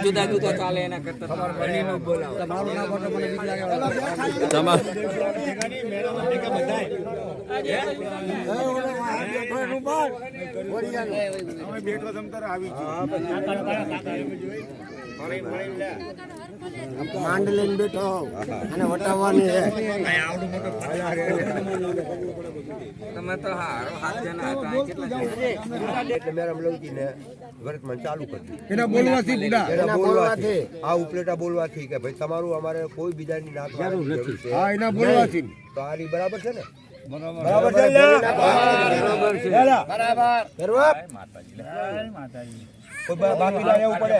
જુદા જુદા ચાલે એના કરતા માંડ લઈને બેઠો અને વટાવવાની તમે તો હારો હાથ જણા વર્તમાન ચાલુ કરી એના બોલવાથી આ ઉપલેટા બોલવાથી કે ભાઈ તમારું અમારે કોઈ બીજાની નાત જરૂર નથી. હા એના બોલવાથી તો આ રી બરાબર છે ને? બરાબર છે માતાજી બાકી ના એવું પડે.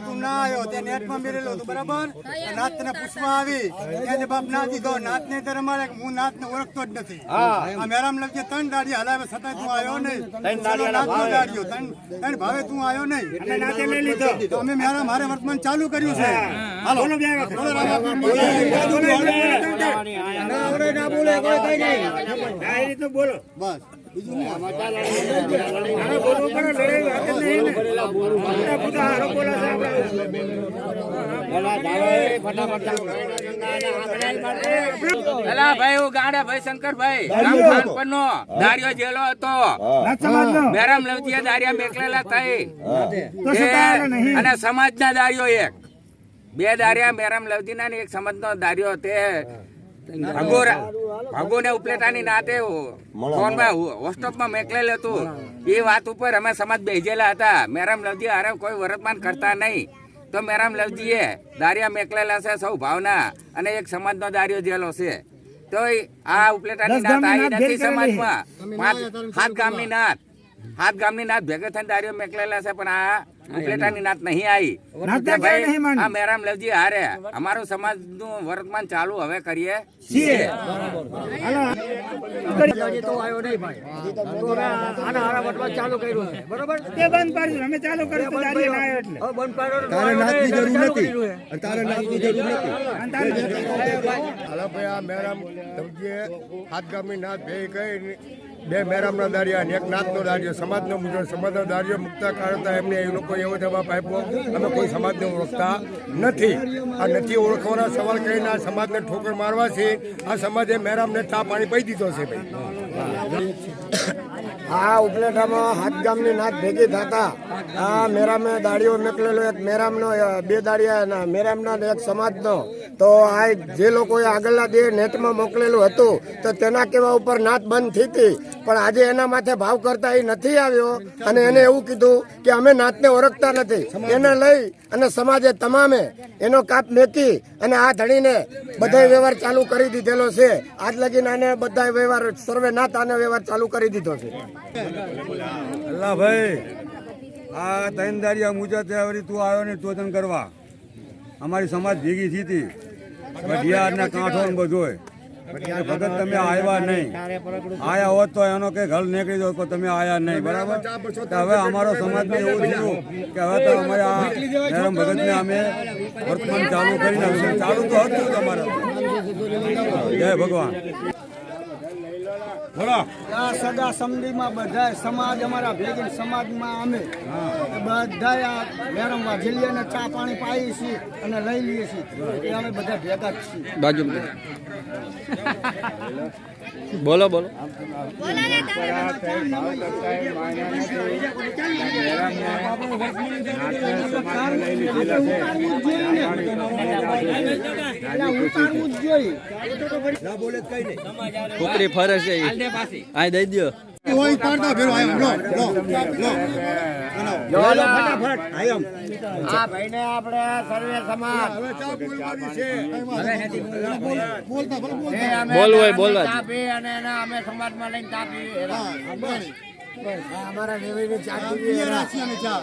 તું ના આવ્યો તે નેટ માં મેરેલો તો બરાબર નાત ને પૂછવા આવી એને બાપ ના દીધો નાત ને અમારે હું નાત ને ઓળખતો જ નથી. આ મેરામ લગજે 3 દાડી હલાવે છતાંય તું આવ્યો નહીં. 3 દાડીઓ 3 ભાવે તું આવ્યો નહીં. અમે મેરામ મારે વર્તમાન ચાલુ કર્યું છે. હાલો બોલો બસ બીજું ભાઈ હું ગાડા ભાઈ શંકરભાઈ નો દારિયો જેલો હતો. મેરામ લવજીએ દારિયા મેકલેલા થઈ અને સમાજના દારિયો એક બે દારિયા મેરામ લવજીના એક સમાજનો દારિયો તે ભાગો ને ઉપલેટાની નાતે ફોનમાં વોટ્સઅપમાં મેકલેલું હતું. એ વાત ઉપર અમે સમાજ બેસેલા હતા. મેરામ લવજી અરે કોઈ વર્તમાન કરતા નહીં તો મેરામ લવજીએ દારિયા મેકલેલા છે સૌ ભાવના અને એક સમાજનો દારિયો જેલો છે. તો આ ઉપલેટાની નાત આવી નથી સમાજમાં. 7 ગામની નાત ભેગા થઈને દારિયો મેકલેલા છે પણ આ ઉપલેટાની નાત નહીં આવી. આ મેરામ લવજી હારે અમારું સમાજ નું વર્તમાન ચાલુ હવે કરીએ છીએ. ચાલુ કર્યું છે બરોબર તે બંધ પાડ્યું અમે ચાલુ કર્યું તો દારિયો ના આવ્યો એટલે બંધ પાડો. તારે નાતની જરૂર નથી અને તારે નાતની જરૂર નથી. હાલો ભાઈ આ મેરામ લવજીએ 7 ગામની નાત ભેગી કરી 2 મેરામના દારિયા અને 1 નાતનો દારિયો સમાજનો મુજબ સમાજનો દારિયો મુક્તા કાઢતા એમને એ લોકો એવો જવાબ આપ્યો અમે કોઈ સમાજને ઓળખતા નથી. આ નથી ઓળખવાના સવાલ કરીને આ સમાજને ઠોકર મારવાથી આ સમાજે મેરામને ચા પાણી પી દીધો છે ભાઈ. આ ઉપલેટામાં 7 ગામની નાત ભેગી થતા આ મેરામે દાડિયો મેકલેલો એક મેરામનો 2 દાડિયા મેરામના એક સમાજનો. તો આ જે લોકોએ આગળના દે નેટમાં મોકલેલું હતું તો તેના કહેવા ઉપર નાત બંધ થઈ હતી પણ આજે એના માથે ભાવ કરતા એ નથી આવ્યો અને એને એવું કીધું કે અમે નાતને ઓળખતા નથી. એને લઈ અને સમાજે તમામે એનો કાપ મેકી અને આ ધણીને બધા વ્યવહાર ચાલુ કરી દીધેલો છે. આજ લગીને આને બધા વ્યવહાર સર્વે નાત આને વ્યવહાર ચાલુ કરી દીધો છે. અલ્લા ભાઈ આ 3 દારિયા મુજબ તું આવ્યો ને તોતન કરવા અમારી સમાજ ભેગી થઈ હતી ઘડિયાળના કાંઠો ને બધું ભગત તમે આવ્યા નહીં. આયા હોત તો એનો કે ઘર નીકળી દો તો તમે આયા નહીં બરાબર. હવે અમારો સમાજને એવું થયું કે હવે તો અમારે આ મેરામ ભગતને અમે વર્તમાન ચાલુ કરીને ચાલુ તો હતું તમારે. જય ભગવાન. સગા સમડીમાં બધા સમાજ અમારા ભેગી સમાજમાં અમે બધા મેરમવા જિલ્લાને ચા પાણી પાઈએ છીએ અને લઈ લઈએ છીએ. અમે બધા ભેગા જ છીએ. બાજુ બોલો બોલો છોકરી ફરે છે આ દઈ દો. હોય પાડતા ફેરો આયમ લો ફટાફટ આયમ આ ભાઈને આપણે સર્વે સમાજ હવે ચા પૂરવાની છે બોલતા બોલવા ચા પી અને એના અમે સમાજમાં લઈને ચા પી અમારા દેવીની ચા પીવી ચા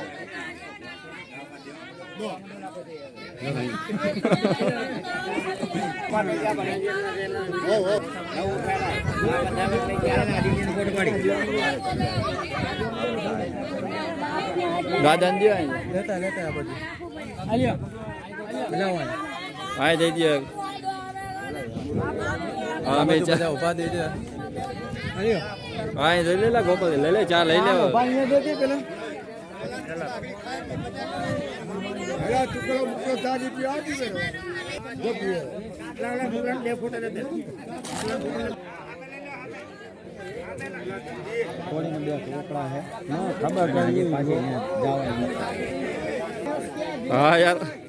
ગાદન દે લેતા આ બધું આલ્યો હાય દઈ દે હા મે ચા ઉભા દઈ દે આલ્યો હાય લઈ લે ગોપાલ લઈ લે ચા લઈ લે પાણી દે દે પેલા અલા ટુકડો મુકતો ચા દીધી આજી ગયો જો પીએ લાલા ફોટો દે ફોટો દે કોણી में 2 टुकड़ा है ना खबर कर ये पाछे जाओ હા યાર